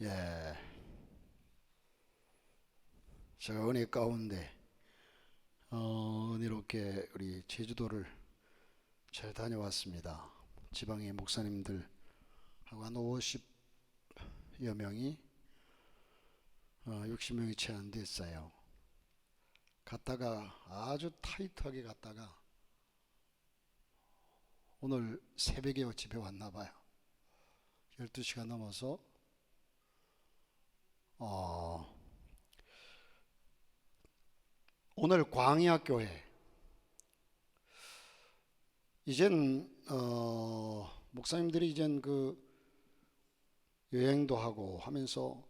예, 제가 은혜 가운데 은혜롭게 우리 제주도를 잘 다녀왔습니다. 지방의 목사님들하고 한 50여 명이 60명이 채 안 됐어요. 갔다가 아주 타이트하게 갔다가 오늘 새벽에 집에 왔나 봐요. 12시가 넘어서 오늘 광야교회 이젠 목사님들이 이젠 그 여행도 하고 하면서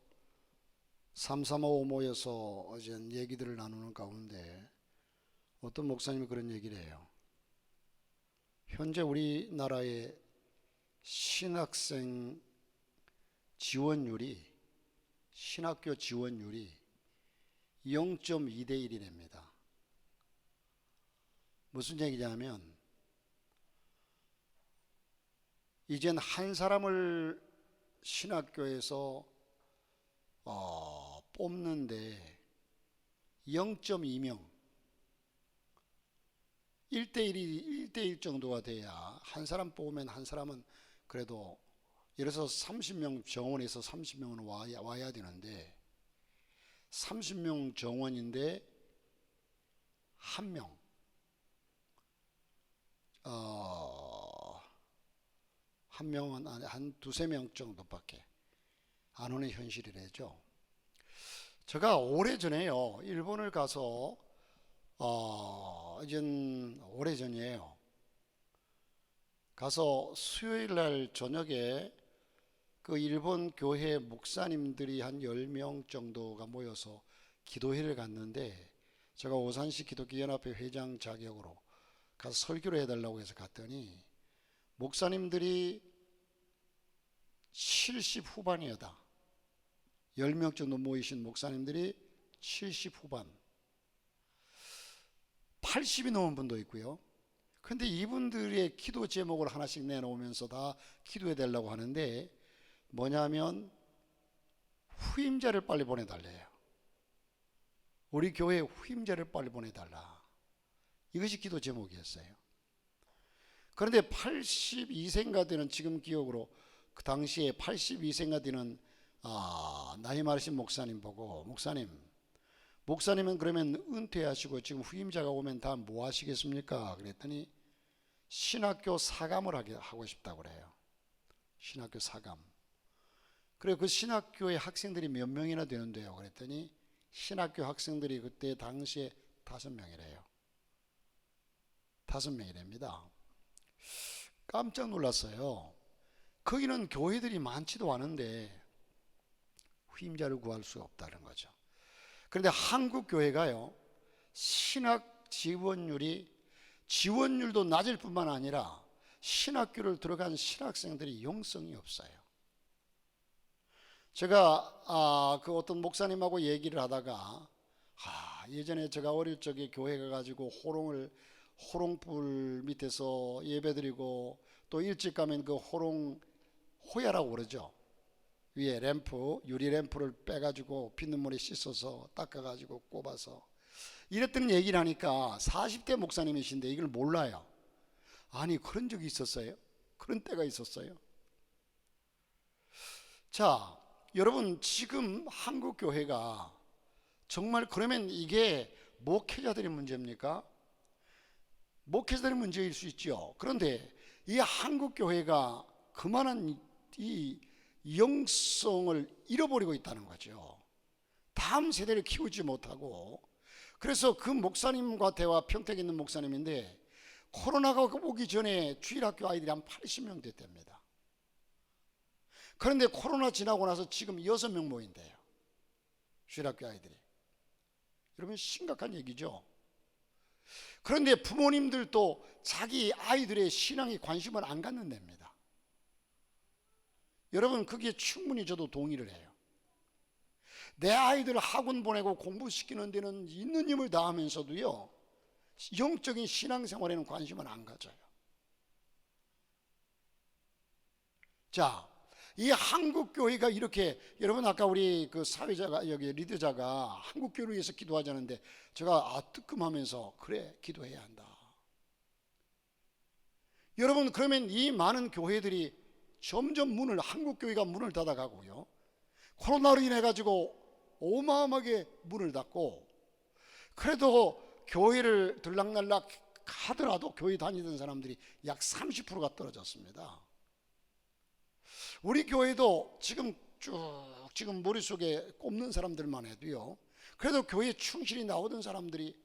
335 모여서 이젠 얘기들을 나누는 가운데 어떤 목사님이 그런 얘기를 해요. 현재 우리나라의 신학교 지원율이 0.2대 1이랍니다. 무슨 얘기냐면 이젠 한 사람을 신학교에서 뽑는데 0.2명 1대1 정도가 돼야 한 사람 뽑으면 한 사람은 그래도 예를 들어서 30명 정원에서 30명은 와야 되는데 30명 정원인데 한 명 한 명은 한 두세 명 정도밖에 안 오는 현실이래죠. 제가 오래전에요 일본을 가서 이젠 오래전이에요. 가서 수요일날 저녁에 그 일본 교회 목사님들이 한 10명 정도가 모여서 기도회를 갔는데 제가 오산시 기독교연합회 회장 자격으로 가서 설교를 해달라고 해서 갔더니 목사님들이 70 후반이었다. 10명 정도 모이신 목사님들이 70 후반 80이 넘은 분도 있고요. 근데 이분들의 기도 제목을 하나씩 내놓으면서 다 기도해 달라고 하는데 뭐냐면 후임자를 빨리 보내달래요. 우리 교회에 후임자를 빨리 보내달라. 이것이 기도 제목이었어요. 그런데 82세인가 되는 지금 기억으로 그 당시에 82세인가 되는 나이 많으신 목사님 보고 목사님은 그러면 은퇴하시고 지금 후임자가 오면 다 뭐 하시겠습니까? 그랬더니 신학교 사감을 하고 싶다고 그래요. 신학교 사감. 그래 그 신학교의 학생들이 몇 명이나 되는데요? 그랬더니 신학교 학생들이 그때 당시에 5명이래요. 5명이랍니다. 깜짝 놀랐어요. 거기는 교회들이 많지도 않은데 후임자를 구할 수가 없다는 거죠. 그런데 한국 교회가요 신학 지원율도 낮을 뿐만 아니라 신학교를 들어간 신학생들이 영성이 없어요. 제가 그 어떤 목사님하고 얘기를 하다가 예전에 제가 어릴 적에 교회 가가지고 호롱불 밑에서 예배드리고 또 일찍 가면 그 호야라고 그러죠. 위에 유리 램프를 빼가지고 피눈물에 씻어서 닦아가지고 꼽아서 이랬던 얘기를 하니까 40대 목사님이신데 이걸 몰라요. 아니 그런 적이 있었어요? 그런 때가 있었어요? 자 여러분 지금 한국 교회가 정말 그러면 이게 목회자들의 문제입니까? 목회자들의 문제일 수 있죠. 그런데 이 한국 교회가 그만한 이 영성을 잃어버리고 있다는 거죠. 다음 세대를 키우지 못하고. 그래서 그 목사님과 대화 평택에 있는 목사님인데 코로나가 오기 전에 주일학교 아이들이 한 80명 됐답니다. 그런데 코로나 지나고 나서 지금 6명 모인대요. 주일학교 아이들이. 여러분 심각한 얘기죠. 그런데 부모님들도 자기 아이들의 신앙에 관심을 안 갖는답니다. 여러분 거기에 충분히 저도 동의를 해요. 내 아이들 학원 보내고 공부시키는 데는 있는 힘을 다하면서도요 영적인 신앙생활에는 관심을 안 가져요. 자 이 한국 교회가 이렇게, 여러분 아까 우리 그 사회자가 여기 리더자가 한국 교회를 위해서 기도하자는데 제가 뜨끔하면서 그래 기도해야 한다. 여러분 그러면 이 많은 교회들이 점점 한국 교회가 문을 닫아가고요, 코로나로 인해 가지고 어마어마하게 문을 닫고, 그래도 교회를 들락날락 하더라도 교회 다니던 사람들이 약 30%가 떨어졌습니다. 우리 교회도 지금 머릿속에 꼽는 사람들만 해도요, 그래도 교회에 충실히 나오던 사람들이,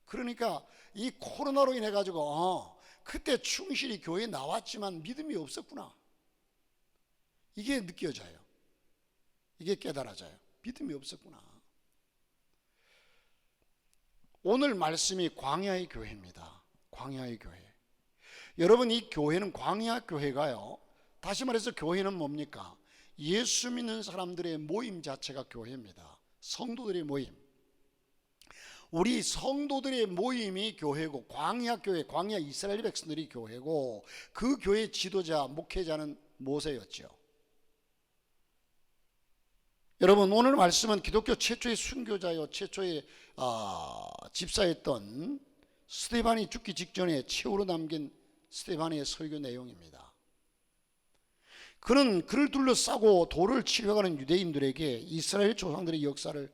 그러니까 이 코로나로 인해 가지고 그때 충실히 교회에 나왔지만 믿음이 없었구나, 이게 느껴져요. 이게 깨달아져요. 믿음이 없었구나. 오늘 말씀이 광야의 교회입니다. 광야의 교회. 여러분 이 교회는, 광야 교회가요, 다시 말해서 교회는 뭡니까? 예수 믿는 사람들의 모임 자체가 교회입니다. 성도들의 모임. 우리 성도들의 모임이 교회고, 광야 교회, 광야 이스라엘 백성들이 교회고, 그 교회 지도자, 목회자는 모세였죠. 여러분 오늘 말씀은 기독교 최초의 순교자요, 최초의 집사였던 스데반이 죽기 직전에 최후로 남긴 스데반의 설교 내용입니다. 그는 그를 둘러싸고 돌을 치려가는 유대인들에게 이스라엘 조상들의 역사를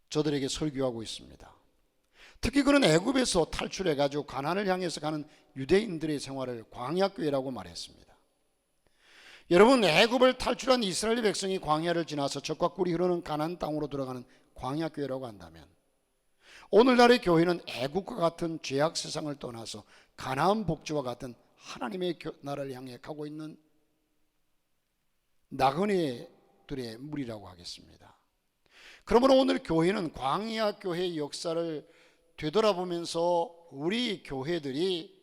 저들에게 설교하고 있습니다. 특히 그는 애굽에서 탈출해 가지고 가나안을 향해서 가는 유대인들의 생활을 광야교회라고 말했습니다. 여러분 애굽을 탈출한 이스라엘 백성이 광야를 지나서 적과 꿀이 흐르는 가나안 땅으로 들어가는 광야교회라고 한다면, 오늘날의 교회는 애굽과 같은 죄악 세상을 떠나서 가나안 복지와 같은 하나님의 나라를 향해 가고 있는 나그네들의 무리라고 하겠습니다. 그러므로 오늘 교회는 광야교회의 역사를 되돌아보면서 우리 교회들이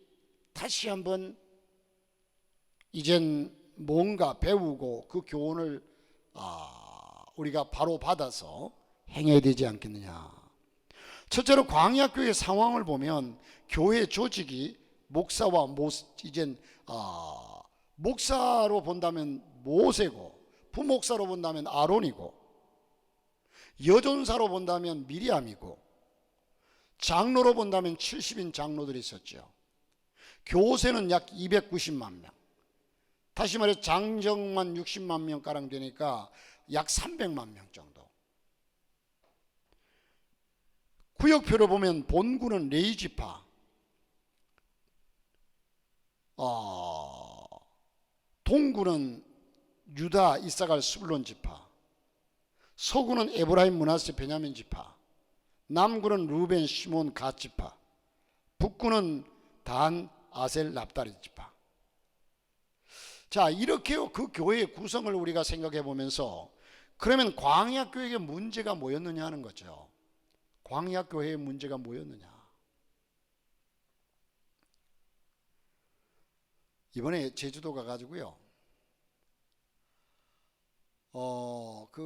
다시 한번 이젠 뭔가 배우고 그 교훈을 우리가 바로 받아서 행해야 되지 않겠느냐. 첫째로 광야교회 상황을 보면 교회 조직이 목사와 이젠 목사로 본다면 모세고, 부목사로 본다면 아론이고, 여존사로 본다면 미리암이고, 장로로 본다면 70인 장로들이 있었죠. 교세는 약 290만 명, 다시 말해 장정만 60만 명가량 되니까 약 300만 명 정도. 구역표를 보면 본구는 레위지파, 동구는 유다, 이사갈, 스불론 지파, 서구는 에브라임, 므낫세, 베냐민 지파, 남구는 루벤, 시몬, 갓 지파, 북구는 단, 아셀, 납달리 지파. 자, 이렇게 그 교회의 구성을 우리가 생각해 보면서, 그러면 광야교회의 문제가 뭐였느냐 하는 거죠. 광야교회의 문제가 뭐였느냐. 이번에 제주도 가가지고요,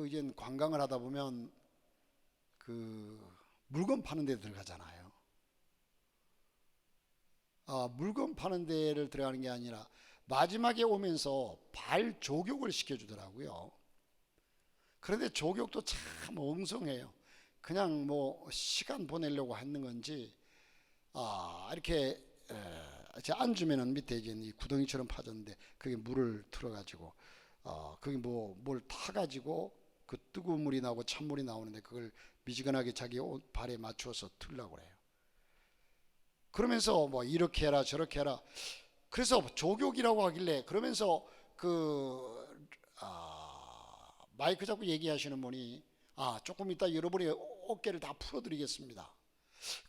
이제 관광을 하다 보면 그 물건 파는 데 들어가잖아요. 물건 파는 데를 들어가는 게 아니라 마지막에 오면서 발 조격을 시켜주더라고요. 그런데 조격도 참 엉성해요. 그냥 뭐 시간 보내려고 하는 건지, 이렇게 앉으면은 밑에 이제 이 구덩이처럼 파졌는데 그게 물을 틀어가지고 거기 뭘 타가지고 그 뜨거운 물이 나오고 찬물이 나오는데 그걸 미지근하게 자기 옷 발에 맞추어서 틀려고 그래요. 그러면서 뭐 이렇게 해라 저렇게 해라. 그래서 조격이라고 하길래, 그러면서 마이크 잡고 얘기하시는 분이 조금 이따 여러분의 어깨를 다 풀어드리겠습니다.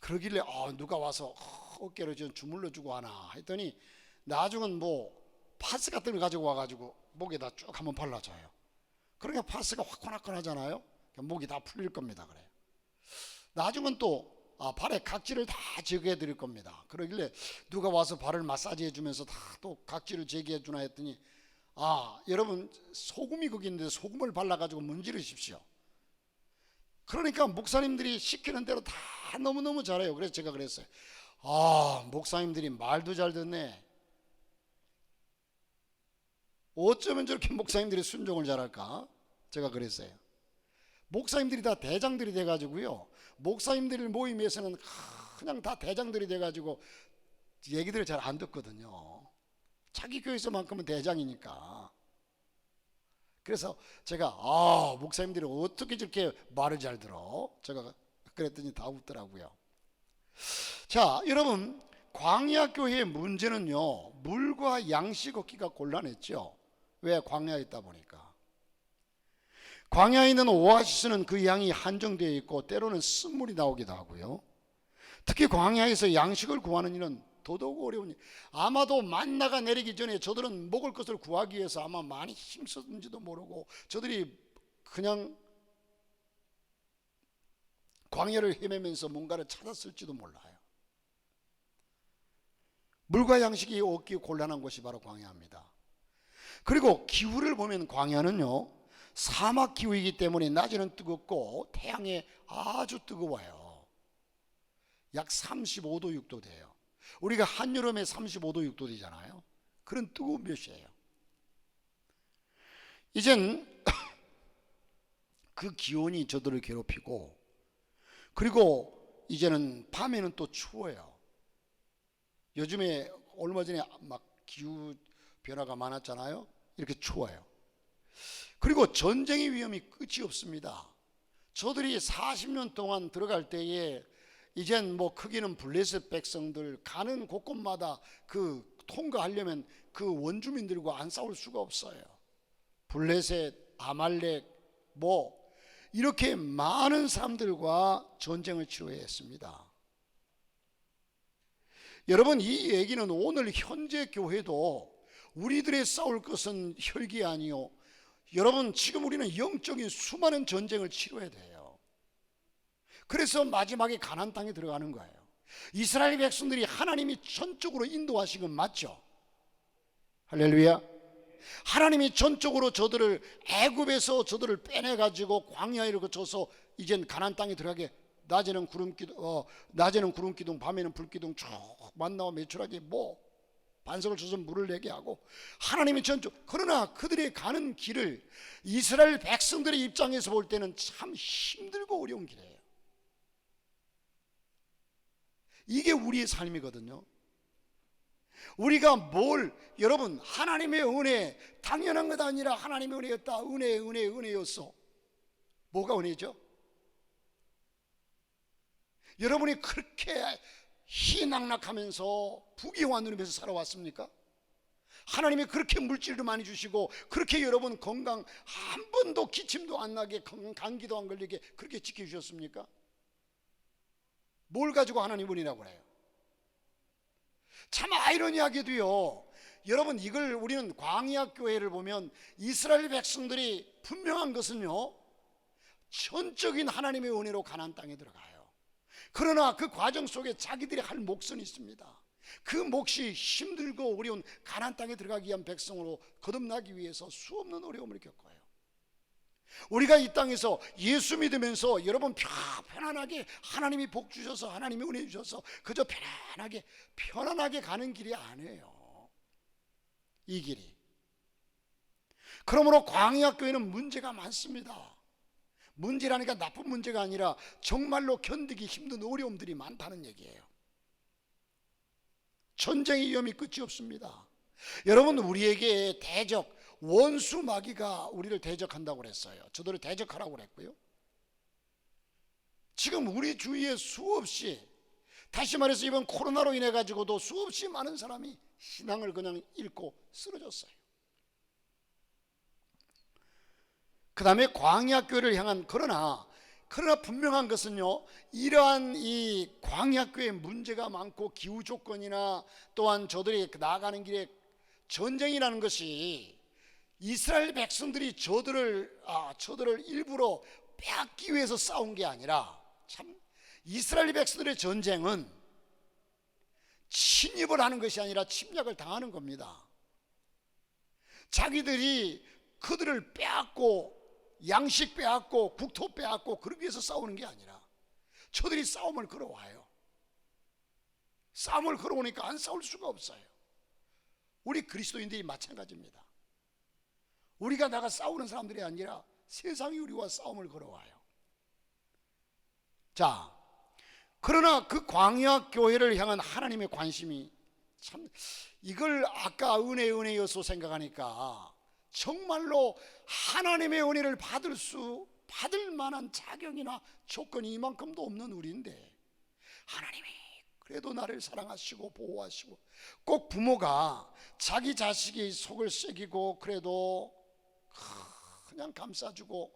그러길래 누가 와서 어깨를 좀 주물러 주고 하나 했더니, 나중은 뭐 파스 같은 걸 가지고 와가지고 목에다 쭉 한번 발라줘요. 그러니까 파스가 화끈화끈하잖아요. 목이 다 풀릴 겁니다. 그래요. 나중은 또 발에 각질을 다 제거해 드릴 겁니다. 그러길래 누가 와서 발을 마사지 해주면서 다 또 각질을 제거해 주나 했더니, 여러분 소금이 거기 있는데 소금을 발라가지고 문지르십시오. 그러니까 목사님들이 시키는 대로 다 너무너무 잘해요. 그래서 제가 그랬어요. 목사님들이 말도 잘 듣네. 어쩌면 저렇게 목사님들이 순종을 잘할까? 제가 그랬어요. 목사님들이 다 대장들이 돼가지고요, 목사님들 모임에서는 그냥 다 대장들이 돼가지고 얘기들을 잘 안 듣거든요. 자기 교회에서만큼은 대장이니까. 그래서 제가 목사님들이 어떻게 저렇게 말을 잘 들어? 제가 그랬더니 다 웃더라고요. 자, 여러분, 광야 교회의 문제는요, 물과 양식 얻기가 곤란했죠. 왜? 광야에 있다 보니까. 광야에 있는 오아시스는 그 양이 한정되어 있고 때로는 쓴물이 나오기도 하고요. 특히 광야에서 양식을 구하는 일은 더더욱 어려운 일. 아마도 만나가 내리기 전에 저들은 먹을 것을 구하기 위해서 아마 많이 힘썼는지도 모르고 저들이 그냥 광야를 헤매면서 뭔가를 찾았을지도 몰라요. 물과 양식이 얻기 곤란한 곳이 바로 광야입니다. 그리고 기후를 보면 광야는요, 사막 기후이기 때문에 낮에는 뜨겁고 태양에 아주 뜨거워요. 약 35도 6도 돼요. 우리가 한여름에 35도 6도 되잖아요. 그런 뜨거운 몇이에요. 이젠 그 기온이 저들을 괴롭히고, 그리고 이제는 밤에는 또 추워요. 요즘에 얼마 전에 막 기후 변화가 많았잖아요. 이렇게 추워요. 그리고 전쟁의 위험이 끝이 없습니다. 저들이 40년 동안 들어갈 때에 이젠 뭐 크기는 블레셋 백성들 가는 곳곳마다 그 통과하려면 그 원주민들과 안 싸울 수가 없어요. 블레셋, 아말렉 뭐 이렇게 많은 사람들과 전쟁을 치러야 했습니다. 여러분, 이 얘기는 오늘 현재 교회도 우리들의 싸울 것은 혈기 아니요, 여러분, 지금 우리는 영적인 수많은 전쟁을 치러야 돼요. 그래서 마지막에 가나안 땅에 들어가는 거예요. 이스라엘 백성들이 하나님이 전적으로 인도하신 건 맞죠? 할렐루야. 하나님이 전적으로 저들을 애굽에서 저들을 빼내가지고 광야를 거쳐서 이젠 가나안 땅에 들어가게, 낮에는 구름 기둥, 밤에는 불 기둥 쭉 만나와 매출하게 뭐 반석을 쳐서 물을 내게 하고, 하나님이 전적. 그러나 그들이 가는 길을 이스라엘 백성들의 입장에서 볼 때는 참 힘들고 어려운 길이에요. 이게 우리의 삶이거든요. 우리가 여러분, 하나님의 은혜, 당연한 것 아니라 하나님의 은혜였다. 은혜였어. 뭐가 은혜죠? 여러분이 그렇게 희낙낙하면서 부귀영화 누리면서 살아왔습니까? 하나님이 그렇게 물질도 많이 주시고 그렇게 여러분 건강 한 번도 기침도 안 나게, 감기도 안 걸리게 그렇게 지켜주셨습니까? 뭘 가지고 하나님 은혜라고 그래요? 참 아이러니하게도요, 여러분, 이걸 우리는 광야 교회를 보면 이스라엘 백성들이 분명한 것은요, 전적인 하나님의 은혜로 가나안 땅에 들어가요. 그러나 그 과정 속에 자기들이 할 몫은 있습니다. 그 몫이 힘들고 어려운 가나안 땅에 들어가기 위한 백성으로 거듭나기 위해서 수없는 어려움을 겪어요. 우리가 이 땅에서 예수 믿으면서 여러분 편안하게 하나님이 복 주셔서, 하나님이 은혜 주셔서 그저 편안하게 가는 길이 아니에요, 이 길이. 그러므로 광야 교회는 문제가 많습니다. 문제라니까 나쁜 문제가 아니라 정말로 견디기 힘든 어려움들이 많다는 얘기예요. 전쟁의 위험이 끝이 없습니다. 여러분, 우리에게 대적, 원수 마귀가 우리를 대적한다고 그랬어요. 저들을 대적하라고 그랬고요. 지금 우리 주위에 수없이, 다시 말해서 이번 코로나로 인해 가지고도 수없이 많은 사람이 신앙을 그냥 잃고 쓰러졌어요. 그 다음에 광야교회를 향한, 그러나 분명한 것은요, 이러한 이 광야교회에 문제가 많고 기후 조건이나 또한 저들이 나아가는 길에 전쟁이라는 것이 이스라엘 백성들이 저들을 일부러 빼앗기 위해서 싸운 게 아니라, 참 이스라엘 백성들의 전쟁은 침입을 하는 것이 아니라 침략을 당하는 겁니다. 자기들이 그들을 빼앗고 양식 빼앗고 국토 빼앗고 그러기 위해서 싸우는 게 아니라 저들이 싸움을 걸어와요. 싸움을 걸어오니까 안 싸울 수가 없어요. 우리 그리스도인들이 마찬가지입니다. 우리가 나가 싸우는 사람들이 아니라 세상이 우리와 싸움을 걸어와요. 자, 그러나 그 광야 교회를 향한 하나님의 관심이 참, 이걸 아까 은혜여서 생각하니까 정말로 하나님의 은혜를 받을 만한 자격이나 조건이 이만큼도 없는 우리인데, 하나님이 그래도 나를 사랑하시고 보호하시고, 꼭 부모가 자기 자식이 속을 새기고 그래도 그냥 감싸주고,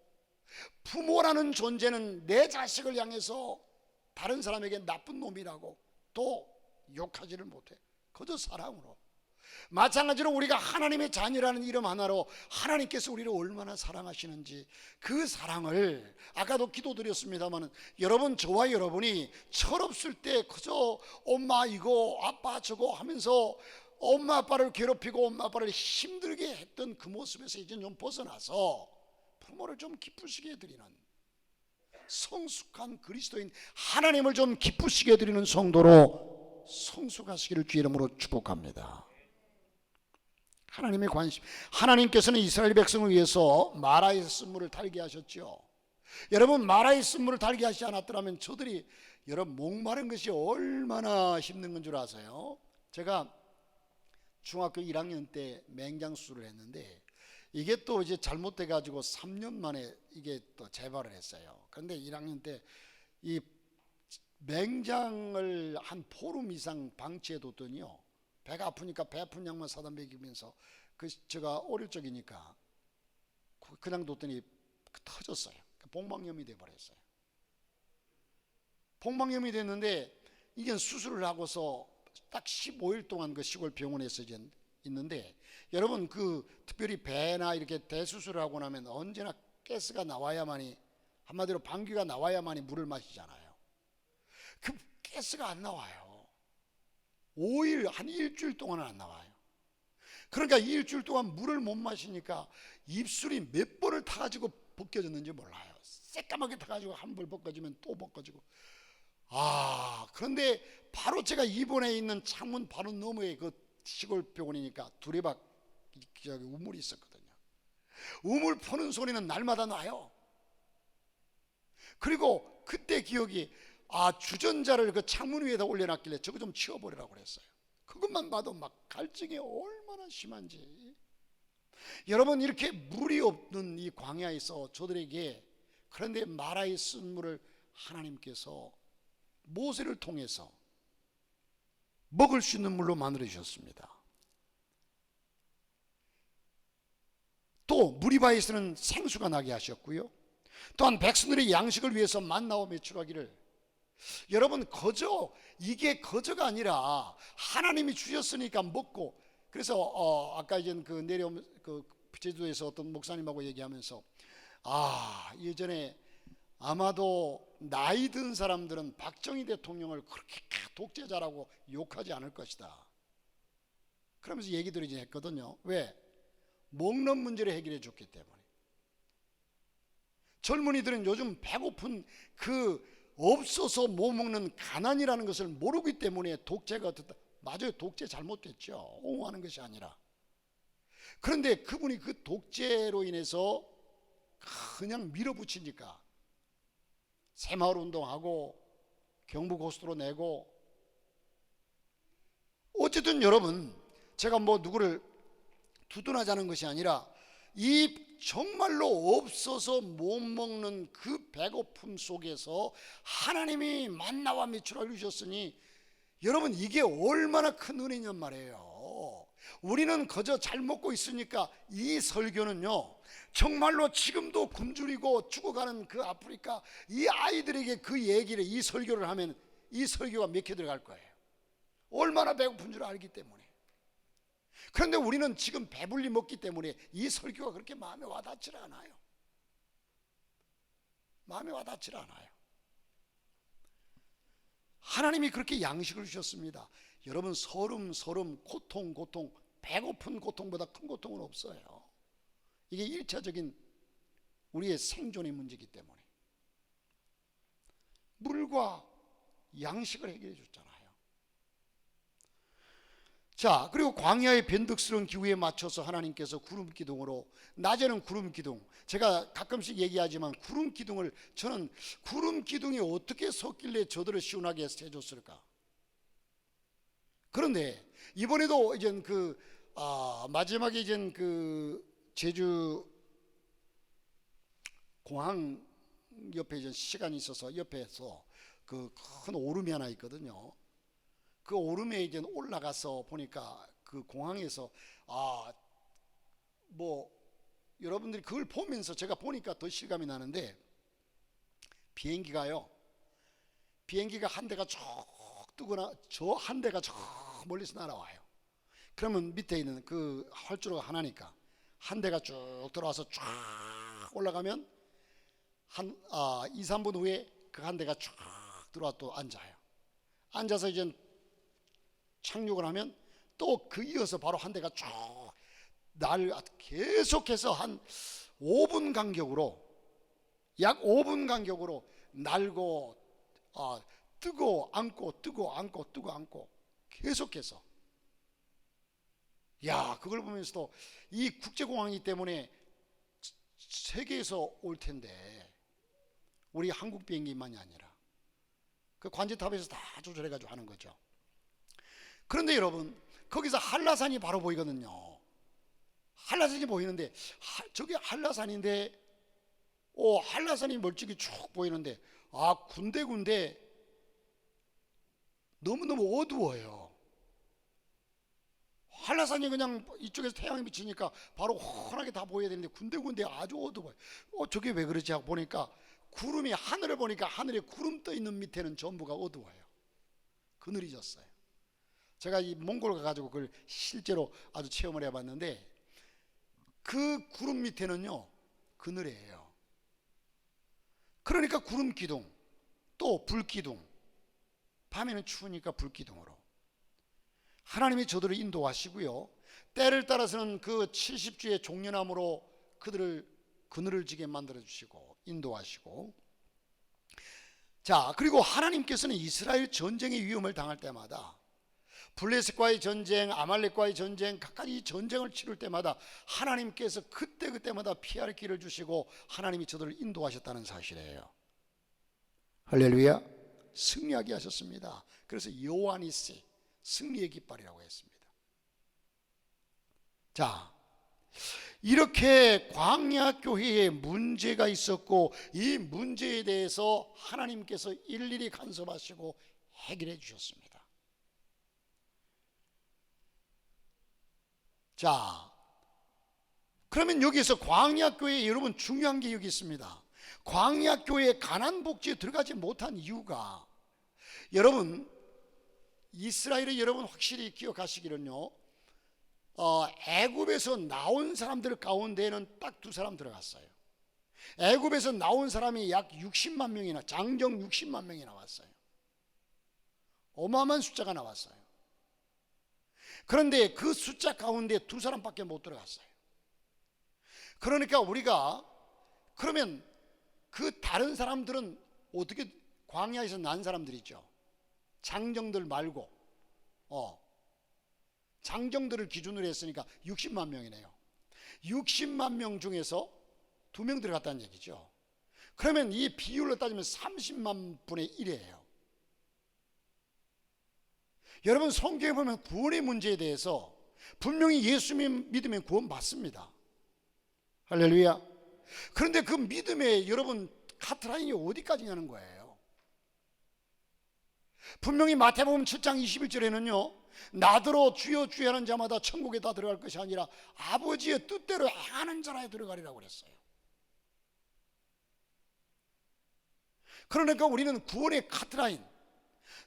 부모라는 존재는 내 자식을 향해서 다른 사람에게 나쁜 놈이라고 또 욕하지를 못해. 그저 사랑으로. 마찬가지로 우리가 하나님의 자녀라는 이름 하나로 하나님께서 우리를 얼마나 사랑하시는지, 그 사랑을 아까도 기도드렸습니다만, 여러분, 저와 여러분이 철없을 때 그저 엄마 이거 아빠 저거 하면서 엄마 아빠를 괴롭히고 엄마 아빠를 힘들게 했던 그 모습에서 이제 좀 벗어나서 부모를 좀 기쁘시게 해드리는 성숙한 그리스도인, 하나님을 좀 기쁘시게 해드리는 성도로 성숙하시기를 주의 이름으로 축복합니다. 하나님의 관심, 하나님께서는 이스라엘 백성을 위해서 마라의 쓴물을 달게 하셨죠. 여러분, 마라의 쓴물을 달게 하시지 않았더라면 저들이, 여러분, 목마른 것이 얼마나 힘든 건 줄 아세요? 제가 중학교 1학년 때 맹장 수술을 했는데, 이게 또 이제 잘못돼 가지고 3년 만에 이게 또 재발을 했어요. 그런데 1학년 때 이 맹장을 한 보름 이상 방치해 뒀더니요, 배가 아프니까 배 아픈 약만 사다 먹이면서, 제가 어릴 적이니까 그냥 뒀더니 터졌어요. 봉방염이 돼 버렸어요. 봉방염이 됐는데, 이게 수술을 하고서 딱 15일 동안 그 시골 병원에서 이제 있는데, 여러분, 그 특별히 배나 이렇게 대수술을 하고 나면 언제나 가스가 나와야만이, 한마디로 방귀가 나와야만이 물을 마시잖아요. 그 가스가 안 나와요. 5일, 한 일주일 동안은 안 나와요. 그러니까 일주일 동안 물을 못 마시니까 입술이 몇 번을 타가지고 벗겨졌는지 몰라요. 새까맣게 타가지고 한 번 벗겨지면 또 벗겨지고. 그런데 바로 제가 입원해 있는 창문 바로 너머에 그 시골 병원이니까 두레박 우물이 있었거든요. 우물 푸는 소리는 날마다 나요. 그리고 그때 기억이, 주전자를 그 창문 위에다 올려놨길래 저거 좀 치워버리라고 그랬어요. 그것만 봐도 막 갈증이 얼마나 심한지. 여러분, 이렇게 물이 없는 이 광야에서 저들에게, 그런데 마라의 쓴물을 하나님께서 모세를 통해서 먹을 수 있는 물로 만들어 주셨습니다. 또 무리바에서는 생수가 나게 하셨고요, 또한 백성들의 양식을 위해서 만나와 메추라기를, 여러분, 이게 거저가 아니라 하나님이 주셨으니까 먹고. 그래서 아까 이제 그 제주도에서 어떤 목사님하고 얘기하면서, 예전에 아마도 나이 든 사람들은 박정희 대통령을 그렇게 독재자라고 욕하지 않을 것이다, 그러면서 얘기들을 이제 했거든요. 왜? 먹는 문제를 해결해 줬기 때문에. 젊은이들은 요즘 배고픈 없어서 못 먹는 가난이라는 것을 모르기 때문에 독재가 어떻다. 맞아요, 독재 잘못됐죠. 옹호하는 것이 아니라. 그런데 그분이 그 독재로 인해서 그냥 밀어붙이니까 새마을 운동하고 경부고속도로 내고, 어쨌든 여러분, 제가 누구를 두둔하자는 것이 아니라, 이 정말로 없어서 못 먹는 그 배고픔 속에서 하나님이 만나와 메추라기를 주셨으니, 여러분, 이게 얼마나 큰 은혜냔 말이에요. 우리는 그저 잘 먹고 있으니까. 이 설교는요, 정말로 지금도 굶주리고 죽어가는 그 아프리카 이 아이들에게 이 설교를 하면 이 설교가 맥혀 들어갈 거예요. 얼마나 배고픈 줄 알기 때문에. 그런데 우리는 지금 배불리 먹기 때문에 이 설교가 그렇게 마음에 와닿지를 않아요. 마음에 와닿지를 않아요. 하나님이 그렇게 양식을 주셨습니다. 여러분, 서름, 고통, 배고픈 고통보다 큰 고통은 없어요. 이게 일차적인 우리의 생존의 문제이기 때문에. 물과 양식을 해결해 줬잖아요. 자, 그리고 광야의 변덕스러운 기후에 맞춰서 하나님께서 구름 기둥으로, 낮에는 구름 기둥, 제가 가끔씩 얘기하지만 구름 기둥을, 저는 구름 기둥이 어떻게 섰길래 저들을 시원하게 해줬을까. 그런데 이번에도 이제 마지막에 이제 제주 공항 옆에 이제 시간이 있어서 옆에서 큰 오름이 하나 있거든요. 그 오름에 이제 올라가서 보니까 그 공항에서 여러분들이 그걸 보면서 제가 보니까 더 실감이 나는데, 비행기가 한 대가 쭉 뜨거나 저 한 대가 저 멀리서 날아와요. 그러면 밑에 있는 그 활주로가 하나니까 한 대가 쭉 들어와서 쫙 올라가면 한 2, 3분 후에 그 한 대가 쭉 들어와 또 앉아요. 앉아서 이제 착륙을 하면 또 그 이어서 바로 한 대가 쭉 계속해서 한 5분 간격으로, 약 5분 간격으로 날고 뜨고 앉고 뜨고 앉고 뜨고 앉고 계속해서. 야, 그걸 보면서도 이 국제공항이기 때문에 세계에서 올 텐데 우리 한국 비행기만이 아니라 그 관제탑에서 다 조절해가지고 하는 거죠. 그런데 여러분, 거기서 한라산이 바로 보이거든요. 한라산이 보이는데 저게 한라산인데 한라산이 멀찍이 쭉 보이는데 군데군데 너무너무 어두워요. 한라산이 그냥 이쪽에서 태양이 비치니까 바로 환하게 다 보여야 되는데 군데군데 아주 어두워요. 저게 왜 그러지 하고 보니까 구름이, 하늘을 보니까 하늘에 구름 떠 있는 밑에는 전부가 어두워요. 그늘이 졌어요. 제가 이 몽골 가가지고 그걸 실제로 아주 체험을 해봤는데, 그 구름 밑에는요 그늘이에요. 그러니까 구름 기둥, 또 불 기둥, 밤에는 추우니까 불 기둥으로 하나님이 저들을 인도하시고요, 때를 따라서는 그 70주의 종려나무로 그들을 그늘을 지게 만들어 주시고 인도하시고. 자, 그리고 하나님께서는 이스라엘 전쟁의 위험을 당할 때마다, 블레셋과의 전쟁, 아말렉과의 전쟁, 각가지 전쟁을 치를 때마다 하나님께서 그때마다 피할 길을 주시고 하나님이 저들을 인도하셨다는 사실이에요. 할렐루야. 승리하게 하셨습니다. 그래서 여호와니시, 승리의 깃발이라고 했습니다. 자, 이렇게 광야 교회에 문제가 있었고, 이 문제에 대해서 하나님께서 일일이 간섭하시고 해결해 주셨습니다. 자, 그러면 여기서 광야 교회에 여러분 중요한 게 여기 있습니다. 광야 교회에 가난 복지에 들어가지 못한 이유가, 여러분 이스라엘의 여러분 확실히 기억하시기는요, 애굽에서 나온 사람들 가운데는 딱 두 사람 들어갔어요. 애굽에서 나온 사람이 약 60만 명이나, 장정 60만 명이 나왔어요. 어마어마한 숫자가 나왔어요. 그런데 그 숫자 가운데 두 사람밖에 못 들어갔어요. 그러니까 우리가, 그러면 그 다른 사람들은 어떻게, 광야에서 난 사람들이죠. 장정들 말고 장정들을 기준으로 했으니까 60만 명이네요. 60만 명 중에서 2명 들어갔다는 얘기죠. 그러면 이 비율로 따지면 30만 분의 1이에요. 여러분 성경에 보면 구원의 문제에 대해서 분명히 예수 믿으면 구원 받습니다. 할렐루야. 그런데 그 믿음의 여러분 카트라인이 어디까지냐는 거예요. 분명히 마태복음 7장 21절에는요, 나더러 주여 주여 하는 자마다 천국에 다 들어갈 것이 아니라 아버지의 뜻대로 행하는 자라에 들어가리라고 그랬어요. 그러니까 우리는 구원의 카트라인,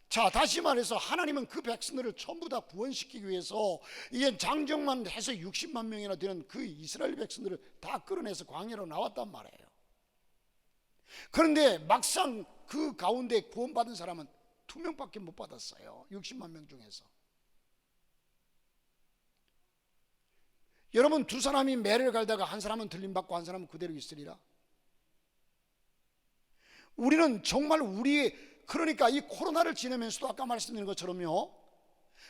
자 다시 말해서 하나님은 그 백성들을 전부 다 구원시키기 위해서 이게 장정만 해서 60만 명이나 되는 그 이스라엘 백성들을 다 끌어내서 광야로 나왔단 말이에요. 그런데 막상 그 가운데 구원받은 사람은 2명밖에 못 받았어요. 60만 명 중에서. 여러분 두 사람이 매를 갈다가 한 사람은 들림받고 한 사람은 그대로 있으리라. 우리는 정말 그러니까 이 코로나를 지내면서도 아까 말씀드린 것처럼요,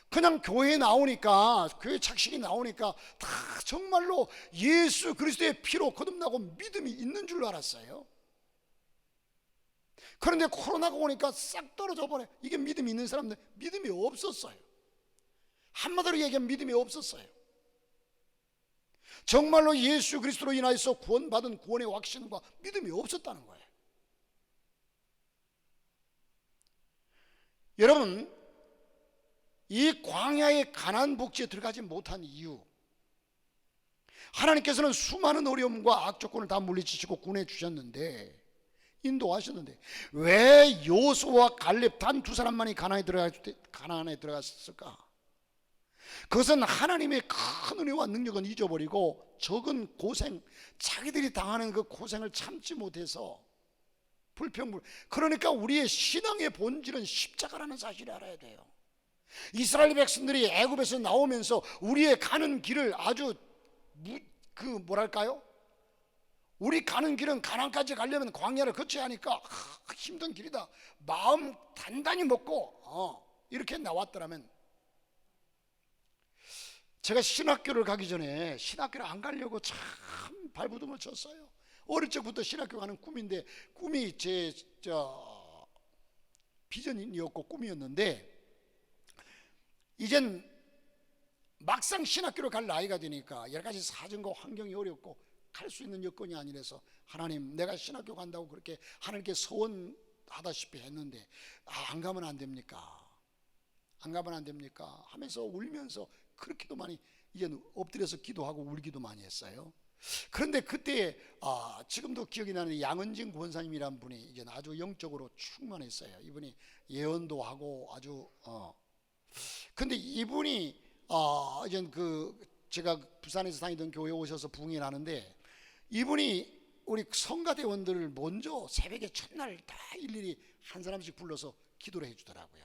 그냥 교회에 나오니까, 교회 착식이 나오니까 다 정말로 예수 그리스도의 피로 거듭나고 믿음이 있는 줄 알았어요. 그런데 코로나가 오니까 싹 떨어져 버려. 이게 믿음이 있는 사람들, 믿음이 없었어요. 한마디로 얘기하면 믿음이 없었어요. 정말로 예수 그리스도로 인하여서 구원받은 구원의 확신과 믿음이 없었다는 거예요. 여러분, 이 광야의 가나안 복지에 들어가지 못한 이유, 하나님께서는 수많은 어려움과 악조건을 다 물리치시고 구원해 주셨는데, 인도하셨는데, 왜 여호수아와 갈렙 단 두 사람만이 가나안에 들어갔을까? 그것은 하나님의 큰 은혜와 능력은 잊어버리고 적은 고생, 자기들이 당하는 그 고생을 참지 못해서 불평불. 그러니까 우리의 신앙의 본질은 십자가라는 사실을 알아야 돼요. 이스라엘 백성들이 애굽에서 나오면서 우리의 가는 길을 아주 뭐랄까요? 우리 가는 길은 가나안까지 가려면 광야를 거쳐야 하니까 힘든 길이다. 마음 단단히 먹고 이렇게 나왔더라면, 제가 신학교를 가기 전에 신학교를 안 가려고 참 발부둥을 쳤어요. 어릴 적부터 신학교 가는 꿈인데, 꿈이 제 비전이었고 꿈이었는데, 이젠 막상 신학교를 갈 나이가 되니까 여러 가지 사정과 환경이 어렵고 갈 수 있는 여건이 아니라서, 하나님, 내가 신학교 간다고 그렇게 하나님께 서원하다시피 했는데 안 가면 안 됩니까? 안 가면 안 됩니까? 하면서 울면서 그렇게도 많이 이제 엎드려서 기도하고 울기도 많이 했어요. 그런데 그때 지금도 기억이 나는 양은진 권사님이란 분이 이제 아주 영적으로 충만했어요. 이분이 예언도 하고 아주 근데 이분이 이제 제가 부산에서 다니던 교회에 오셔서 부흥회 하는데, 이분이 우리 성가대원들을 먼저 새벽에 첫날 다 일일이 한 사람씩 불러서 기도를 해주더라고요.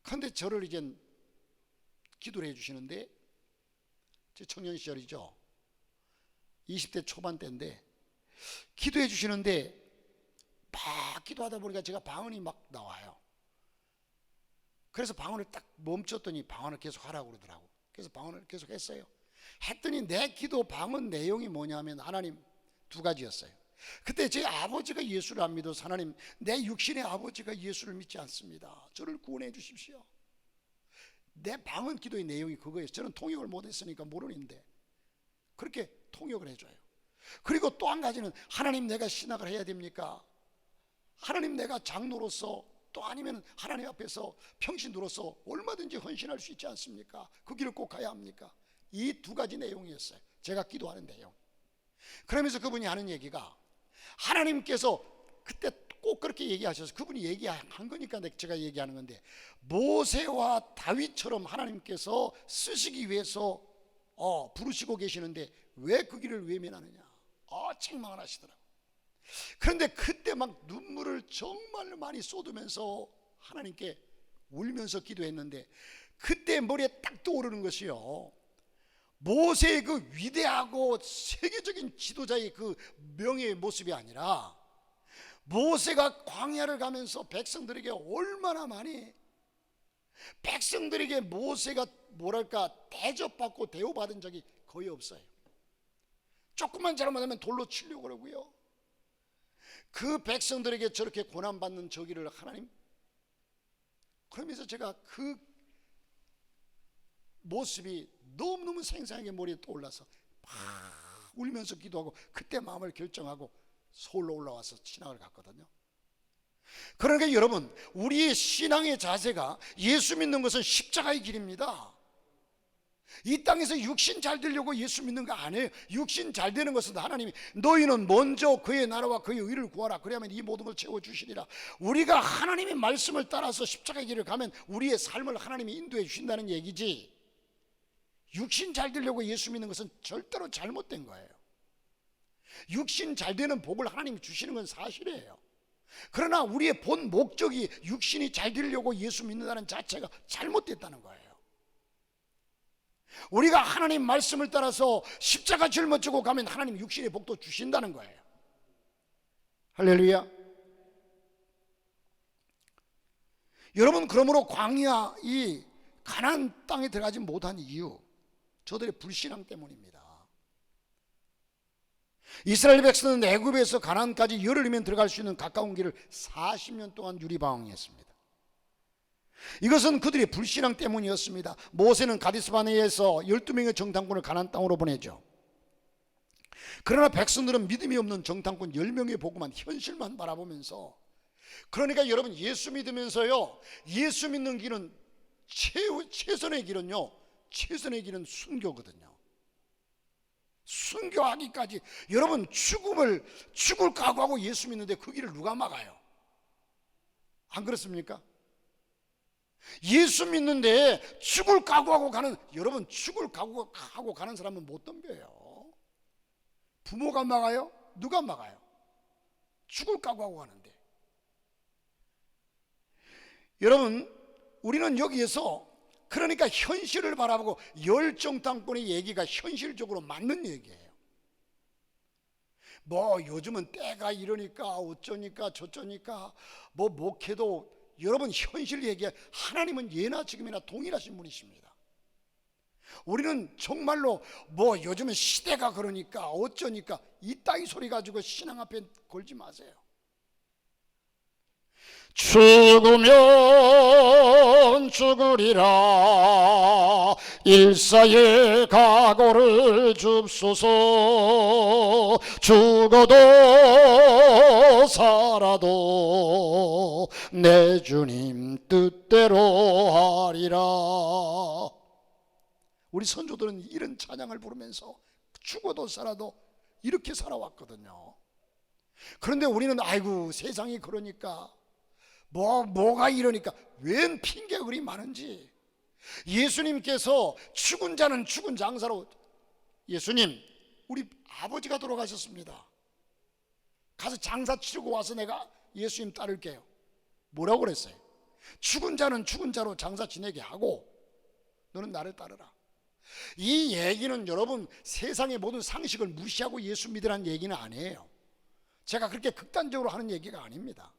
그런데 저를 이제 기도를 해주시는데, 제 청년 시절이죠. 20대 초반 때인데 기도해 주시는데, 막 기도하다 보니까 제가 방언이 막 나와요. 그래서 방언을 딱 멈췄더니 방언을 계속 하라고 그러더라고. 그래서 방언을 계속 했어요. 했더니 내 기도 방언 내용이 뭐냐면, 하나님, 두 가지였어요. 그때 제 아버지가 예수를 안 믿어서, 하나님, 내 육신의 아버지가 예수를 믿지 않습니다. 저를 구원해 주십시오. 내 방언 기도의 내용이 그거예요. 저는 통역을 못했으니까 모르는데 그렇게 통역을 해줘요. 그리고 또 한 가지는, 하나님, 내가 신학을 해야 됩니까? 하나님, 내가 장로로서, 또 아니면 하나님 앞에서 평신도로서 얼마든지 헌신할 수 있지 않습니까? 그 길을 꼭 가야 합니까? 이 두 가지 내용이었어요, 제가 기도하는 내용. 그러면서 그분이 하는 얘기가, 하나님께서 그때 꼭 그렇게 얘기하셔서, 그분이 얘기한 거니까 제가 얘기하는 건데, 모세와 다윗처럼 하나님께서 쓰시기 위해서 부르시고 계시는데 왜 그 길을 외면하느냐, 책망을 하시더라고요. 그런데 그때 막 눈물을 정말 많이 쏟으면서 하나님께 울면서 기도했는데, 그때 머리에 딱 떠오르는 것이요, 모세의 그 위대하고 세계적인 지도자의 그 명예의 모습이 아니라, 모세가 광야를 가면서 백성들에게 얼마나 많이, 백성들에게 모세가 뭐랄까 대접받고 대우받은 적이 거의 없어요. 조금만 잘못하면 돌로 치려고 그러고요. 그 백성들에게 저렇게 고난받는 저기를 하나님, 그러면서 제가 그 모습이 너무너무 생생하게 머리에 떠올라서 막 울면서 기도하고, 그때 마음을 결정하고 서울로 올라와서 신학을 갔거든요. 그러니까 여러분, 우리의 신앙의 자세가, 예수 믿는 것은 십자가의 길입니다. 이 땅에서 육신 잘 되려고 예수 믿는 거 아니에요. 육신 잘 되는 것은 하나님이, 너희는 먼저 그의 나라와 그의 의를 구하라, 그래야만 이 모든 걸 채워주시리라. 우리가 하나님의 말씀을 따라서 십자가의 길을 가면 우리의 삶을 하나님이 인도해 주신다는 얘기지, 육신 잘 되려고 예수 믿는 것은 절대로 잘못된 거예요. 육신 잘 되는 복을 하나님이 주시는 건 사실이에요. 그러나 우리의 본 목적이 육신이 잘 되려고 예수 믿는다는 자체가 잘못됐다는 거예요. 우리가 하나님 말씀을 따라서 십자가 짊어지고 가면 하나님 육신의 복도 주신다는 거예요. 할렐루야. 여러분, 그러므로 광야, 이 가나안 땅에 들어가지 못한 이유, 저들의 불신앙 때문입니다. 이스라엘 백성은 애굽에서 가나안까지 열흘이면 들어갈 수 있는 가까운 길을 40년 동안 유리방황했습니다. 이것은 그들의 불신앙 때문이었습니다. 모세는 가데스바네에서 12명의 정탐꾼을 가나안 땅으로 보내죠. 그러나 백성들은 믿음이 없는 정탐꾼 10명의 보고만, 현실만 바라보면서, 그러니까 여러분, 예수 믿으면서요, 예수 믿는 길은 최선의 길은요, 최선의 길은 순교거든요. 순교하기까지, 여러분, 죽을 각오하고 예수 믿는데 그 길을 누가 막아요? 안 그렇습니까? 예수 믿는데 죽을 각오하고 가는, 여러분, 죽을 각오하고 가는 사람은 못 덤벼요. 부모가 막아요? 누가 막아요? 죽을 각오하고 가는데. 여러분, 우리는 여기에서 그러니까 현실을 바라보고, 열정탐꾼의 얘기가 현실적으로 맞는 얘기예요. 뭐 요즘은 때가 이러니까 어쩌니까 저쩌니까 뭐 목회도, 여러분, 현실 얘기해. 하나님은 예나 지금이나 동일하신 분이십니다. 우리는 정말로 뭐 요즘은 시대가 그러니까 어쩌니까 이따위 소리 가지고 신앙 앞에 걸지 마세요. 죽으면 죽으리라, 일사의 각오를 줍소서. 죽어도 살아도 내 주님 뜻대로 하리라. 우리 선조들은 이런 찬양을 부르면서 죽어도 살아도 이렇게 살아왔거든요. 그런데 우리는 아이고 세상이 그러니까 뭐가 이러니까, 웬 핑계가 그리 많은지. 예수님께서 죽은 자는 죽은 장사로, 예수님, 우리 아버지가 돌아가셨습니다. 가서 장사 치르고 와서 내가 예수님 따를게요. 뭐라고 그랬어요? 죽은 자는 죽은 자로 장사 지내게 하고 너는 나를 따르라. 이 얘기는 여러분, 세상의 모든 상식을 무시하고 예수 믿으라는 얘기는 아니에요. 제가 그렇게 극단적으로 하는 얘기가 아닙니다.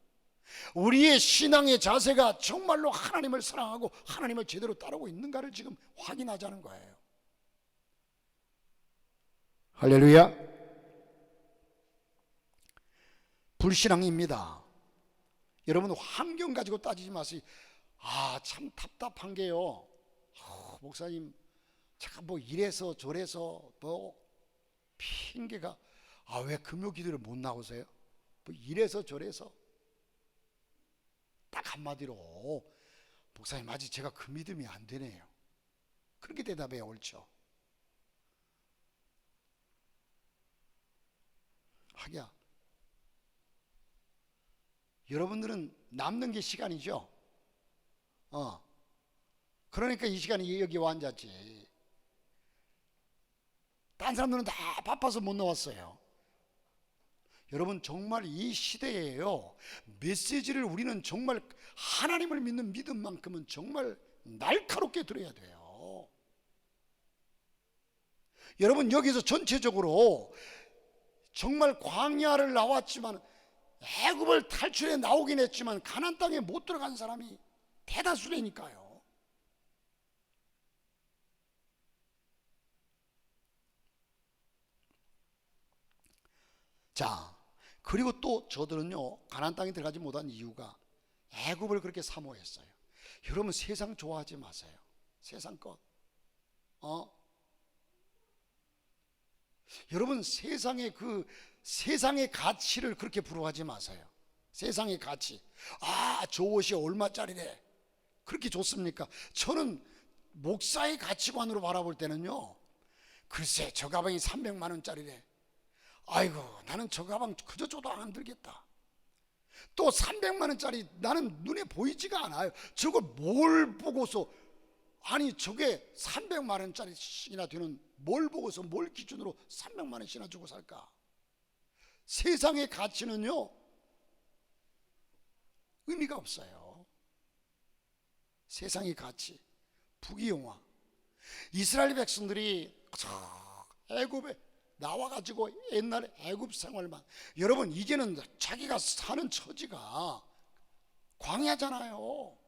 우리의 신앙의 자세가 정말로 하나님을 사랑하고 하나님을 제대로 따르고 있는가를 지금 확인하자는 거예요. 할렐루야. 불신앙입니다. 여러분, 환경 가지고 따지지 마세요. 참 답답한 게요, 목사님 잠깐 뭐 이래서 저래서 뭐 핑계가, 왜 금요 기도를 못 나오세요? 뭐 이래서 저래서. 딱 한마디로, 목사님 아직 제가 그 믿음이 안 되네요. 그렇게 대답해야 옳죠. 하기야, 여러분들은 남는 게 시간이죠. 그러니까 이 시간에 여기 와 앉았지. 딴 사람들은 다 바빠서 못 나왔어요. 여러분, 정말 이 시대에요, 메시지를 우리는 정말 하나님을 믿는 믿음만큼은 정말 날카롭게 들어야 돼요. 여러분, 여기서 전체적으로 정말 광야를 나왔지만, 애굽을 탈출해 나오긴 했지만 가나안 땅에 못 들어간 사람이 대다수라니까요. 자, 그리고 또 저들은요, 가나안 땅에 들어가지 못한 이유가 애굽을 그렇게 사모했어요. 여러분, 세상 좋아하지 마세요. 세상 것. 여러분, 세상의 가치를 그렇게 부러워하지 마세요. 세상의 가치. 저 옷이 얼마짜리래. 그렇게 좋습니까? 저는 목사의 가치관으로 바라볼 때는요, 글쎄 저 가방이 300만 원짜리래. 아이고, 나는 저 가방 그저 줘도 안 들겠다. 또 300만 원짜리 나는 눈에 보이지가 않아요. 저걸 뭘 보고서, 아니 저게 300만 원짜리씩이나 되는 뭘 보고서 뭘 기준으로 300만 원씩이나 주고 살까? 세상의 가치는요, 의미가 없어요. 세상의 가치, 부귀영화. 이스라엘 백성들이 애굽에 나와가지고 옛날에 애굽 생활만, 여러분 이제는 자기가 사는 처지가 광야잖아요.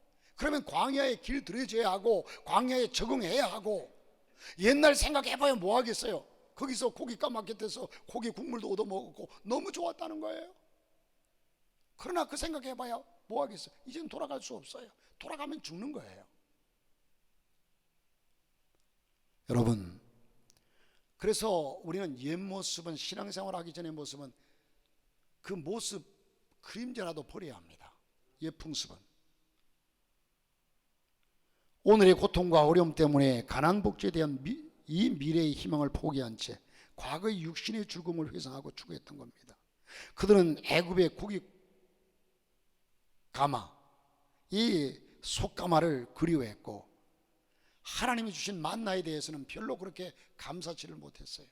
그러면 광야에 길 들여져야 하고 광야에 적응해야 하고, 옛날 생각해봐야 뭐 하겠어요? 거기서 고기 까마켓에서 고기 국물도 얻어먹었고 너무 좋았다는 거예요. 그러나 그 생각해봐야 뭐 하겠어요? 이제는 돌아갈 수 없어요. 돌아가면 죽는 거예요. 여러분, 그래서 우리는 옛 모습은, 신앙생활 하기 전의 모습은 그 모습 그림자라도 버려야 합니다. 옛 풍습은. 오늘의 고통과 어려움 때문에 가난 복지에 대한 이 미래의 희망을 포기한 채 과거의 육신의 즐거움을 회상하고 추구했던 겁니다. 그들은 애굽의 고기 가마, 이 속가마를 그리워했고 하나님이 주신 만나에 대해서는 별로 그렇게 감사치를 못했어요.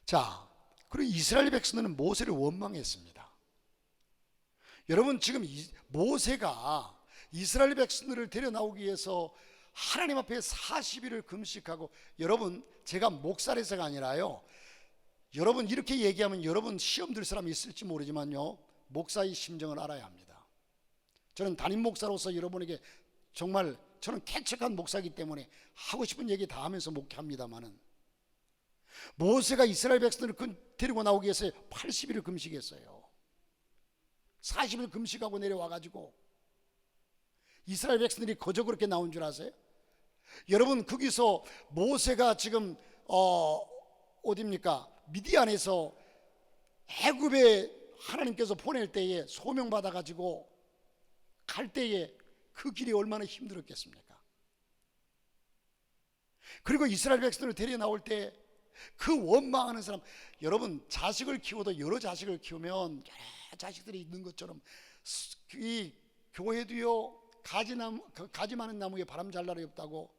자, 그리고 이스라엘 백성들은 모세를 원망했습니다. 여러분, 지금 모세가 이스라엘 백성들을 데려 나오기 위해서 하나님 앞에 40일을 금식하고, 여러분, 제가 목살에서가 아니라요, 여러분 이렇게 얘기하면 여러분 시험 들 사람이 있을지 모르지만요, 목사의 심정을 알아야 합니다. 저는 담임 목사로서 여러분에게 정말, 저는 개척한 목사이기 때문에 하고 싶은 얘기 다 하면서 목회합니다만은, 모세가 이스라엘 백성들을 데리고 나오기 위해서 80일을 금식했어요. 40일 금식하고 내려와가지고 이스라엘 백성들이 거저 그렇게 나온 줄 아세요? 여러분, 거기서 모세가 지금 어디입니까? 미디안에서 애굽에 하나님께서 보낼 때에 소명받아가지고 갈 때에 그 길이 얼마나 힘들었겠습니까? 그리고 이스라엘 백성을 데려 나올 때 그 원망하는 사람, 여러분 자식을 키워도 여러 자식을 키우면 여러 자식들이 있는 것처럼 이 교회도요, 가지 많은 나무에 바람 잘 날이 없다고,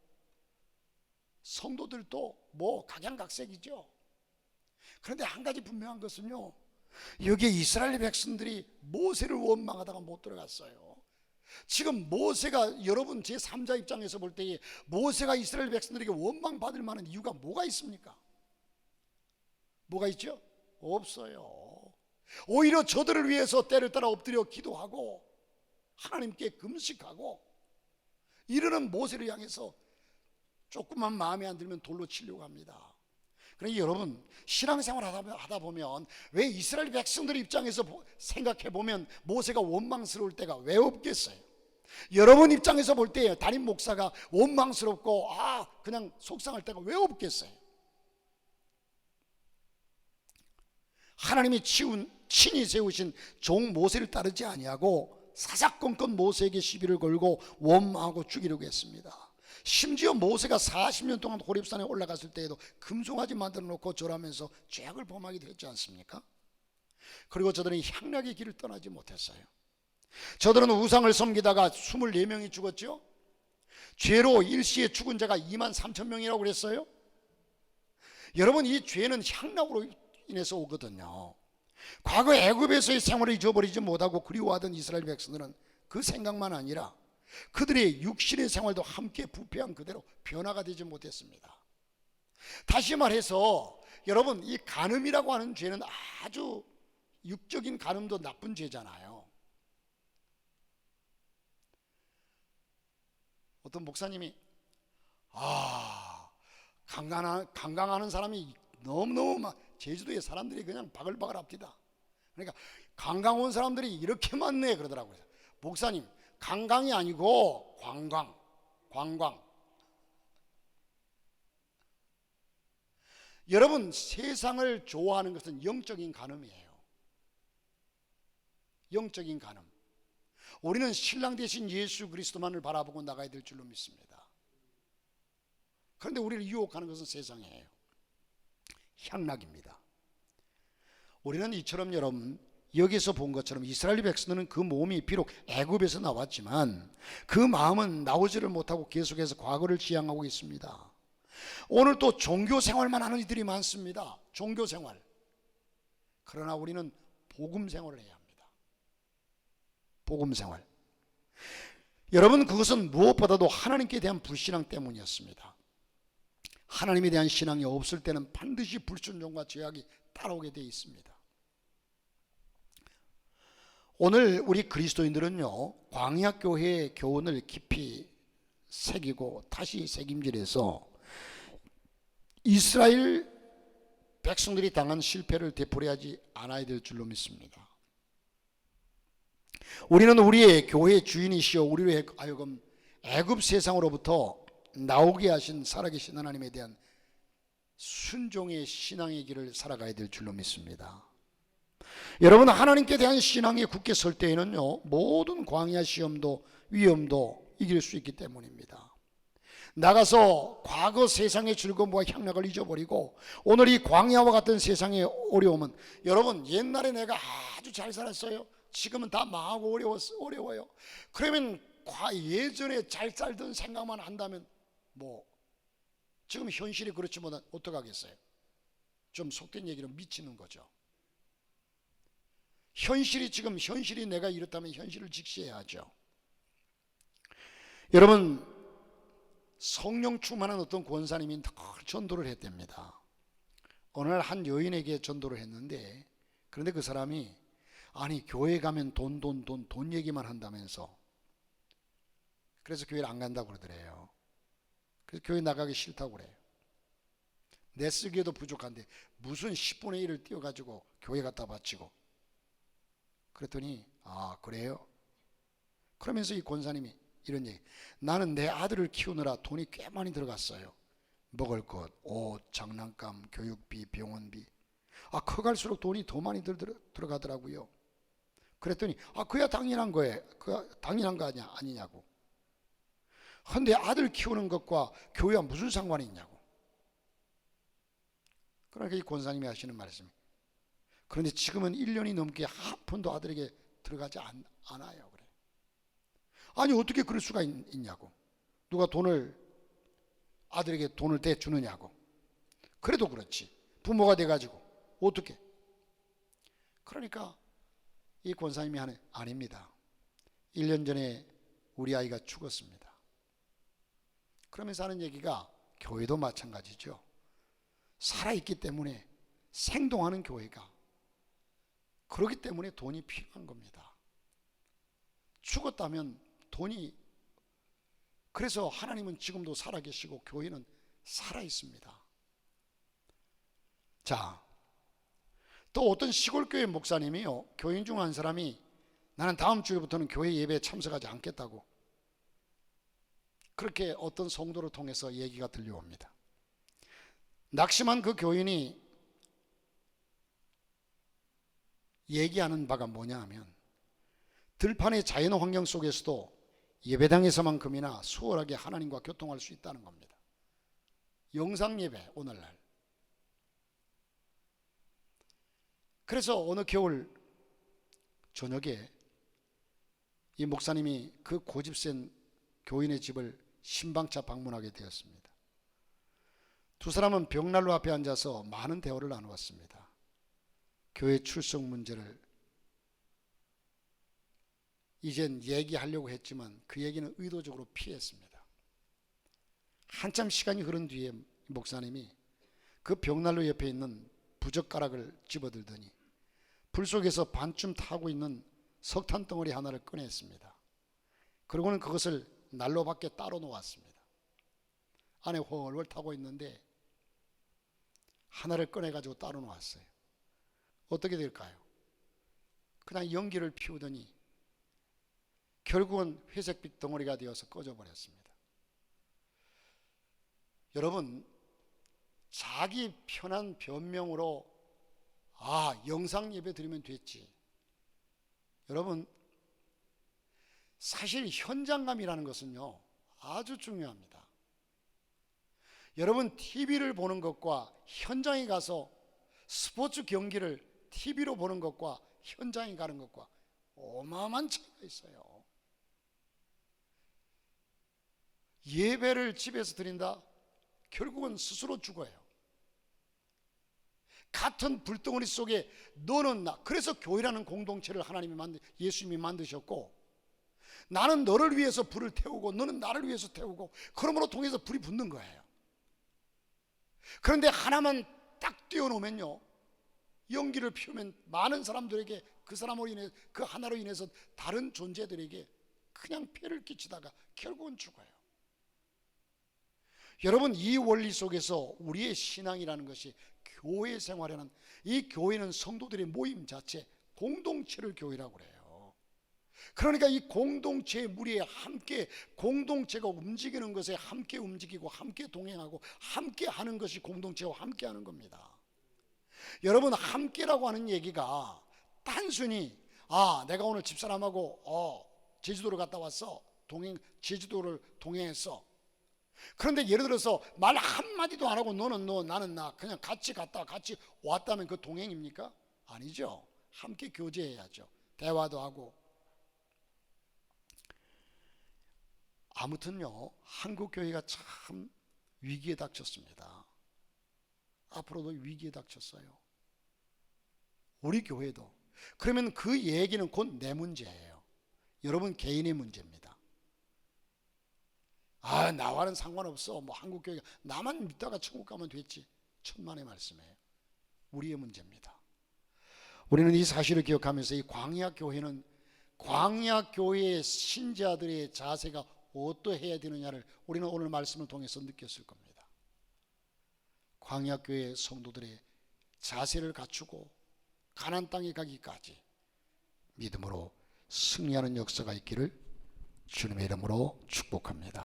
성도들도 뭐 각양각색이죠. 그런데 한 가지 분명한 것은요, 여기에 이스라엘 백성들이 모세를 원망하다가 못 들어갔어요. 지금 모세가, 여러분 제 3자 입장에서 볼 때에 모세가 이스라엘 백성들에게 원망받을 만한 이유가 뭐가 있습니까? 뭐가 있죠? 없어요. 오히려 저들을 위해서 때를 따라 엎드려 기도하고 하나님께 금식하고 이러는 모세를 향해서 조금만 마음에 안 들면 돌로 치려고 합니다. 그러니 여러분, 신앙생활 하다 보면 왜 이스라엘 백성들 입장에서 생각해 보면 모세가 원망스러울 때가 왜 없겠어요? 여러분 입장에서 볼 때 담임 목사가 원망스럽고 그냥 속상할 때가 왜 없겠어요? 하나님이 친히 세우신 종 모세를 따르지 아니하고 사사건건 모세에게 시비를 걸고 원망하고 죽이려고 했습니다. 심지어 모세가 40년 동안 호렙산에 올라갔을 때에도 금송아지 만들어 놓고 절하면서 죄악을 범하기도 했지 않습니까? 그리고 저들은 향락의 길을 떠나지 못했어요. 저들은 우상을 섬기다가 24명이 죽었죠. 죄로 일시에 죽은 자가 23,000명이라고 그랬어요. 여러분, 이 죄는 향락으로 인해서 오거든요. 과거 애굽에서의 생활을 잊어버리지 못하고 그리워하던 이스라엘 백성들은 그 생각만 아니라 그들의 육신의 생활도 함께 부패한 그대로 변화가 되지 못했습니다. 다시 말해서 여러분, 이 간음이라고 하는 죄는 아주 육적인 간음도 나쁜 죄잖아요. 어떤 목사님이 강강하는 사람이 너무너무 제주도에 사람들이 그냥 바글바글 합디다. 그러니까 관광 온 사람들이 이렇게 많네 그러더라고요. 목사님, 관광이 아니고 관광. 여러분, 세상을 좋아하는 것은 영적인 간음이에요. 영적인 간음. 우리는 신랑 되신 예수 그리스도만을 바라보고 나가야 될 줄로 믿습니다. 그런데 우리를 유혹하는 것은 세상이에요. 향락입니다. 우리는 이처럼 여러분, 여기서 본 것처럼 이스라엘 백성들은 그 몸이 비록 애굽에서 나왔지만 그 마음은 나오지를 못하고 계속해서 과거를 지향하고 있습니다. 오늘 또 종교 생활만 하는 이들이 많습니다. 종교 생활. 그러나 우리는 복음 생활을 해야 합니다. 복음 생활. 여러분, 그것은 무엇보다도 하나님께 대한 불신앙 때문이었습니다. 하나님에 대한 신앙이 없을 때는 반드시 불순종과 죄악이 따라오게 되어 있습니다. 오늘 우리 그리스도인들은요, 광야 교회의 교훈을 깊이 새기고 다시 새김질해서 이스라엘 백성들이 당한 실패를 되풀이하지 않아야 될 줄로 믿습니다. 우리는 우리의 교회의 주인이시여 우리로 하여금 애굽 세상으로부터 나오게 하신 살아계신 하나님에 대한 순종의 신앙의 길을 살아가야 될 줄로 믿습니다. 여러분, 하나님께 대한 신앙이 굳게 설 때에는요, 모든 광야 시험도 위험도 이길 수 있기 때문입니다. 나가서 과거 세상의 즐거움과 향락을 잊어버리고 오늘 이 광야와 같은 세상의 어려움은, 여러분 옛날에 내가 아주 잘 살았어요, 지금은 다 망하고 어려워요. 그러면 예전에 잘 살던 생각만 한다면 지금 현실이 그렇지 못한 어떡하겠어요? 좀 속된 얘기로 미치는 거죠. 현실이 내가 이렇다면 현실을 직시해야죠. 여러분, 성령 충만한 어떤 권사님이 늘 전도를 했답니다. 어느 날 한 여인에게 전도를 했는데, 그런데 그 사람이 아니 교회 가면 돈 얘기만 한다면서, 그래서 교회를 안 간다고 그러더래요. 그래서 교회 나가기 싫다고 그래요. 내 쓰기에도 부족한데 무슨 10분의 1을 띄워가지고 교회 갖다 바치고. 그랬더니 아 그래요? 그러면서 이 권사님이 이런 얘기, 나는 내 아들을 키우느라 돈이 꽤 많이 들어갔어요. 먹을 것, 옷, 장난감, 교육비, 병원비. 커갈수록 돈이 더 많이 들어가더라고요. 그랬더니 그야 당연한 거예요. 그야 당연한 거 아니냐고. 근데 아들 키우는 것과 교회와 무슨 상관이 있냐고. 그러니까 이 권사님이 하시는 말씀이, 그런데 지금은 1년이 넘게 한 푼도 아들에게 들어가지 않아요. 그래. 아니 어떻게 그럴 수가 있냐고. 누가 아들에게 돈을 대주느냐고. 그래도 그렇지, 부모가 돼가지고 어떻게. 그러니까 이 권사님이 하는, 아닙니다, 1년 전에 우리 아이가 죽었습니다. 그러면서 하는 얘기가, 교회도 마찬가지죠. 살아있기 때문에 생동하는 교회가, 그렇기 때문에 돈이 필요한 겁니다. 죽었다면 돈이, 그래서 하나님은 지금도 살아계시고 교회는 살아있습니다. 자, 또 어떤 시골교회 목사님이요, 교인 중 한 사람이 나는 다음 주부터는 교회 예배에 참석하지 않겠다고, 그렇게 어떤 성도를 통해서 얘기가 들려옵니다. 낙심한 그 교인이 얘기하는 바가 뭐냐 하면, 들판의 자연 환경 속에서도 예배당에서만큼이나 수월하게 하나님과 교통할 수 있다는 겁니다. 영상 예배, 오늘날. 그래서 어느 겨울 저녁에 이 목사님이 그 고집센 교인의 집을 신방차 방문하게 되었습니다. 두 사람은 벽난로 앞에 앉아서 많은 대화를 나누었습니다. 교회 출석 문제를 이젠 얘기하려고 했지만 그 얘기는 의도적으로 피했습니다. 한참 시간이 흐른 뒤에 목사님이 그 벽난로 옆에 있는 부젓가락을 집어들더니 불 속에서 반쯤 타고 있는 석탄 덩어리 하나를 꺼냈습니다. 그리고는 그것을 난로 밖에 따로 놓았습니다. 안에 훨훨 타고 있는데 하나를 꺼내가지고 따로 놓았어요. 어떻게 될까요? 그냥 연기를 피우더니 결국은 회색빛 덩어리가 되어서 꺼져버렸습니다. 여러분, 자기 편한 변명으로 영상 예배 드리면 됐지. 여러분, 사실 현장감이라는 것은요 아주 중요합니다. 여러분, TV를 보는 것과 현장에 가서 스포츠 경기를 TV로 보는 것과 현장에 가는 것과 어마어마한 차이가 있어요. 예배를 집에서 드린다? 결국은 스스로 죽어요. 같은 불덩어리 속에 너는 나, 그래서 교회라는 공동체를 예수님이 만드셨고, 나는 너를 위해서 불을 태우고 너는 나를 위해서 태우고, 그러므로 통해서 불이 붙는 거예요. 그런데 하나만 딱 띄워놓으면요 연기를 피우면 많은 사람들에게 그 사람으로 인해 그 하나로 인해서 다른 존재들에게 그냥 폐를 끼치다가 결국은 죽어요. 여러분, 이 원리 속에서 우리의 신앙이라는 것이 교회 생활에는, 이 교회는 성도들의 모임 자체, 공동체를 교회라고 그래요. 그러니까 이 공동체의 무리에 함께, 공동체가 움직이는 것에 함께 움직이고 함께 동행하고 함께 하는 것이 공동체와 함께 하는 겁니다. 여러분, 함께라고 하는 얘기가 단순히 내가 오늘 집사람하고 제주도를 갔다 왔어, 제주도를 동행했어. 그런데 예를 들어서 말 한마디도 안 하고 너는 너 나는 나 그냥 같이 갔다 같이 왔다면 그 동행입니까? 아니죠. 함께 교제해야죠. 대화도 하고. 아무튼요, 한국 교회가 참 위기에 닥쳤습니다. 앞으로도 위기에 닥쳤어요. 우리 교회도. 그러면 그 얘기는 곧 내 문제예요. 여러분 개인의 문제입니다. 나와는 상관없어. 뭐 한국 교회가 나만 믿다가 천국 가면 됐지. 천만의 말씀이에요. 우리의 문제입니다. 우리는 이 사실을 기억하면서 이 광야 교회는, 광야 교회의 신자들의 자세가 어떠해야 되느냐를 우리는 오늘 말씀을 통해서 느꼈을 겁니다. 광야 교회 성도들의 자세를 갖추고 가나안 땅에 가기까지 믿음으로 승리하는 역사가 있기를 주님의 이름으로 축복합니다.